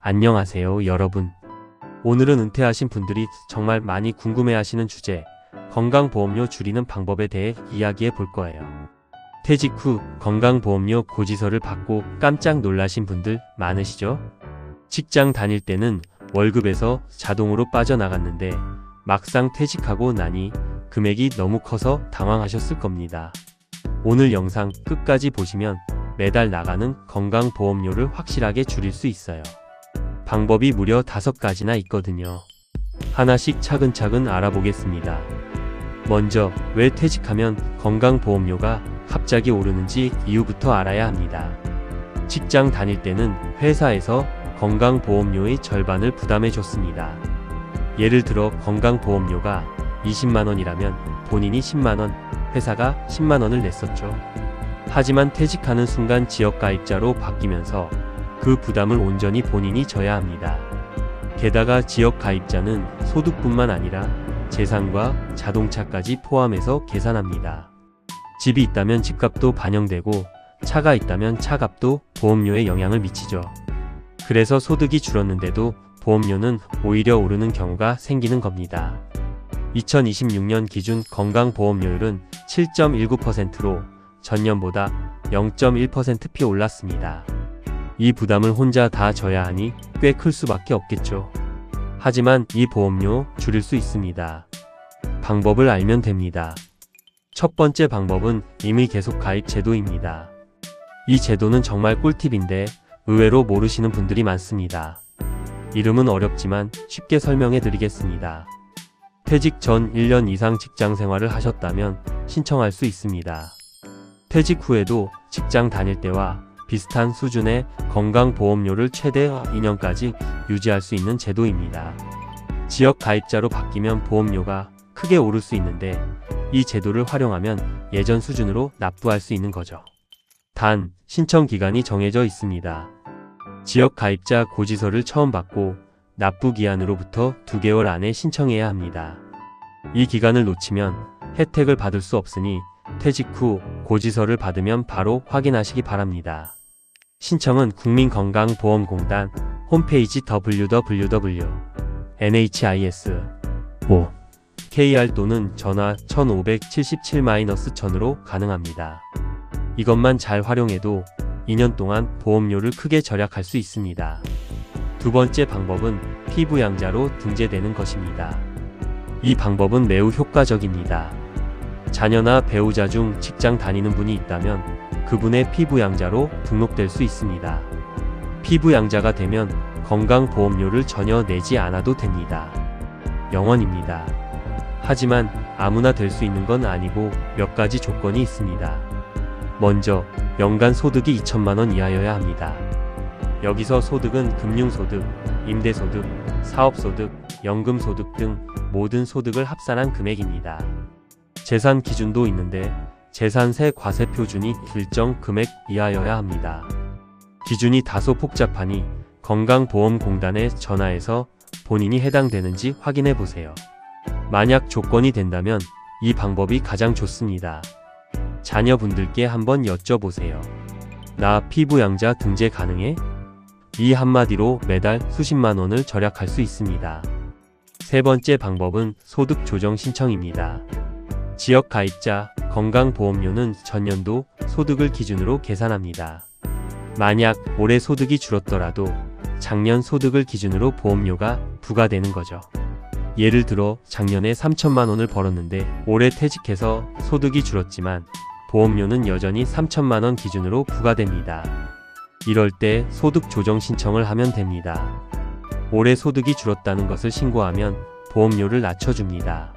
안녕하세요, 여러분. 오늘은 은퇴하신 분들이 정말 많이 궁금해하시는 주제, 건강보험료 줄이는 방법에 대해 이야기해 볼 거예요. 퇴직 후 건강보험료 고지서를 받고 깜짝 놀라신 분들 많으시죠? 직장 다닐 때는 월급에서 자동으로 빠져나갔는데 막상 퇴직하고 나니 금액이 너무 커서 당황하셨을 겁니다. 오늘 영상 끝까지 보시면 매달 나가는 건강보험료를 확실하게 줄일 수 있어요. 방법이 무려 5가지나 있거든요. 하나씩 차근차근 알아보겠습니다. 먼저 왜 퇴직하면 건강보험료가 갑자기 오르는지 이유부터 알아야 합니다. 직장 다닐 때는 회사에서 건강보험료의 절반을 부담해 줬습니다. 예를 들어 건강보험료가 20만원이라면 본인이 10만원, 회사가 10만원을 냈었죠. 하지만 퇴직하는 순간 지역가입자로 바뀌면서 그 부담을 온전히 본인이 져야 합니다. 게다가 지역가입자는 소득뿐만 아니라 재산과 자동차까지 포함해서 계산합니다. 집이 있다면 집값도 반영되고 차가 있다면 차값도 보험료에 영향을 미치죠. 그래서 소득이 줄었는데도 보험료는 오히려 오르는 경우가 생기는 겁니다. 2026년 기준 건강보험료율은 7.19%로 전년보다 0.1%피 올랐습니다. 이 부담을 혼자 다 져야 하니 꽤 클 수밖에 없겠죠. 하지만 이 보험료 줄일 수 있습니다. 방법을 알면 됩니다. 첫 번째 방법은 임의 계속 가입 제도입니다. 이 제도는 정말 꿀팁인데 의외로 모르시는 분들이 많습니다. 이름은 어렵지만 쉽게 설명해 드리겠습니다. 퇴직 전 1년 이상 직장 생활을 하셨다면 신청할 수 있습니다. 퇴직 후에도 직장 다닐 때와 비슷한 수준의 건강보험료를 최대 2년까지 유지할 수 있는 제도입니다. 지역 가입자로 바뀌면 보험료가 크게 오를 수 있는데 이 제도를 활용하면 예전 수준으로 납부할 수 있는 거죠. 단, 신청 기간이 정해져 있습니다. 지역 가입자 고지서를 처음 받고 납부 기한으로부터 2개월 안에 신청해야 합니다. 이 기간을 놓치면 혜택을 받을 수 없으니 퇴직 후 고지서를 받으면 바로 확인하시기 바랍니다. 신청은 국민건강보험공단 홈페이지 www.nhis.kr 또는 전화 1577-1000으로 가능합니다. 이것만 잘 활용해도 2년 동안 보험료를 크게 절약할 수 있습니다. 두 번째 방법은 피부양자로 등재되는 것입니다. 이 방법은 매우 효과적입니다. 자녀나 배우자 중 직장 다니는 분이 있다면 그분의 피부양자로 등록될 수 있습니다. 피부양자가 되면 건강보험료를 전혀 내지 않아도 됩니다. 0원입니다. 하지만 아무나 될 수 있는 건 아니고 몇 가지 조건이 있습니다. 먼저 연간 소득이 2천만원 이하여야 합니다. 여기서 소득은 금융소득, 임대소득, 사업소득, 연금소득 등 모든 소득을 합산한 금액입니다. 재산 기준도 있는데 재산세 과세 표준이 일정 금액 이하여야 합니다. 기준이 다소 복잡하니 건강보험공단에 전화해서 본인이 해당되는지 확인해 보세요. 만약 조건이 된다면 이 방법이 가장 좋습니다. 자녀분들께 한번 여쭤보세요. 나 피부양자 등재 가능해? 이 한마디로 매달 수십만 원을 절약할 수 있습니다. 세 번째 방법은 소득 조정 신청입니다. 지역 가입자 건강보험료는 전년도 소득을 기준으로 계산합니다. 만약 올해 소득이 줄었더라도 작년 소득을 기준으로 보험료가 부과되는 거죠. 예를 들어 작년에 3천만 원을 벌었는데 올해 퇴직해서 소득이 줄었지만 보험료는 여전히 3천만 원 기준으로 부과됩니다. 이럴 때 소득 조정 신청을 하면 됩니다. 올해 소득이 줄었다는 것을 신고하면 보험료를 낮춰줍니다.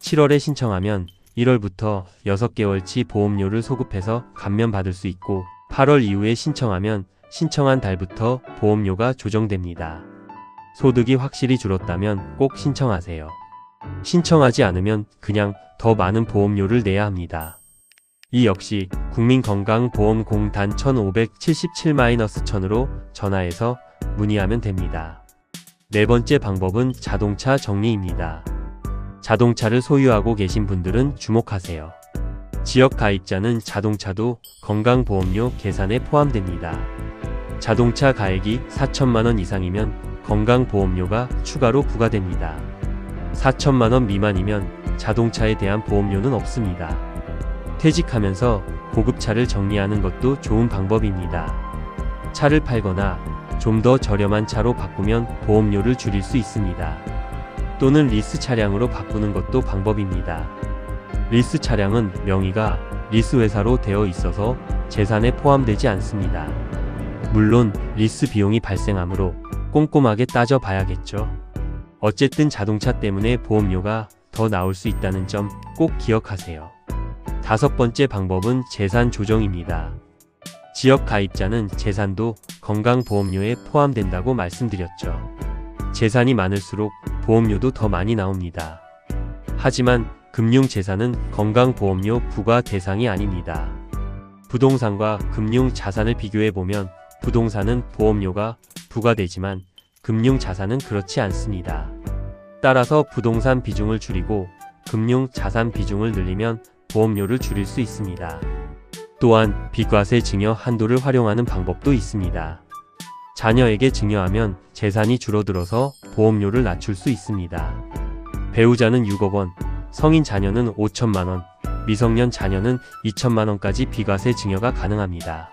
7월에 신청하면 1월부터 6개월치 보험료를 소급해서 감면받을 수 있고 8월 이후에 신청하면 신청한 달부터 보험료가 조정됩니다. 소득이 확실히 줄었다면 꼭 신청하세요. 신청하지 않으면 그냥 더 많은 보험료를 내야 합니다. 이 역시 국민건강보험공단 1577-1000으로 전화해서 문의하면 됩니다. 네 번째 방법은 자동차 정리입니다. 자동차를 소유하고 계신 분들은 주목하세요. 지역 가입자는 자동차도 건강보험료 계산에 포함됩니다. 자동차 가액이 4천만원 이상이면 건강보험료가 추가로 부과됩니다. 4천만원 미만이면 자동차에 대한 보험료는 없습니다. 퇴직하면서 고급차를 정리하는 것도 좋은 방법입니다. 차를 팔거나 좀 더 저렴한 차로 바꾸면 보험료를 줄일 수 있습니다. 또는 리스 차량으로 바꾸는 것도 방법입니다. 리스 차량은 명의가 리스 회사로 되어 있어서 재산에 포함되지 않습니다. 물론 리스 비용이 발생하므로 꼼꼼하게 따져봐야겠죠. 어쨌든 자동차 때문에 보험료가 더 나올 수 있다는 점 꼭 기억하세요. 다섯 번째 방법은 재산 조정입니다. 지역 가입자는 재산도 건강보험료에 포함된다고 말씀드렸죠. 재산이 많을수록 보험료도 더 많이 나옵니다. 하지만 금융재산은 건강보험료 부과 대상이 아닙니다. 부동산과 금융자산을 비교해보면 부동산은 보험료가 부과되지만 금융자산은 그렇지 않습니다. 따라서 부동산 비중을 줄이고 금융자산 비중을 늘리면 보험료를 줄일 수 있습니다. 또한 비과세 증여 한도를 활용하는 방법도 있습니다. 자녀에게 증여하면 재산이 줄어들어서 보험료를 낮출 수 있습니다. 배우자는 6억 원, 성인 자녀는 5천만 원, 미성년 자녀는 2천만 원까지 비과세 증여가 가능합니다.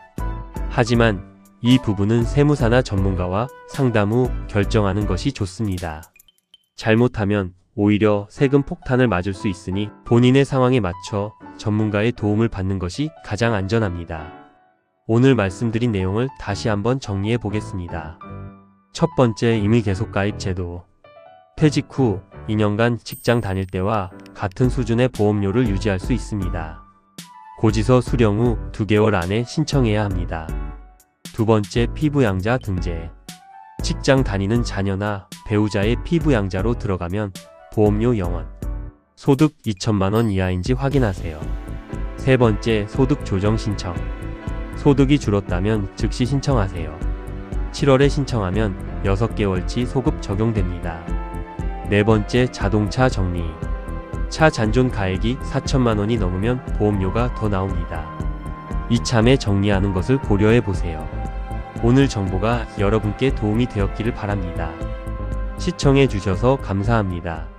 하지만 이 부분은 세무사나 전문가와 상담 후 결정하는 것이 좋습니다. 잘못하면 오히려 세금 폭탄을 맞을 수 있으니 본인의 상황에 맞춰 전문가의 도움을 받는 것이 가장 안전합니다. 오늘 말씀드린 내용을 다시 한번 정리해 보겠습니다. 첫 번째, 임의계속가입 제도. 퇴직 후 2년간 직장 다닐 때와 같은 수준의 보험료를 유지할 수 있습니다. 고지서 수령 후 2개월 안에 신청해야 합니다. 두 번째, 피부양자 등재. 직장 다니는 자녀나 배우자의 피부양자로 들어가면 보험료 0원, 소득 2천만 원 이하인지 확인하세요. 세 번째, 소득 조정 신청. 소득이 줄었다면 즉시 신청하세요. 7월에 신청하면 6개월치 소급 적용됩니다. 네 번째, 자동차 정리. 차 잔존 가액이 4천만 원이 넘으면 보험료가 더 나옵니다. 이참에 정리하는 것을 고려해 보세요. 오늘 정보가 여러분께 도움이 되었기를 바랍니다. 시청해 주셔서 감사합니다.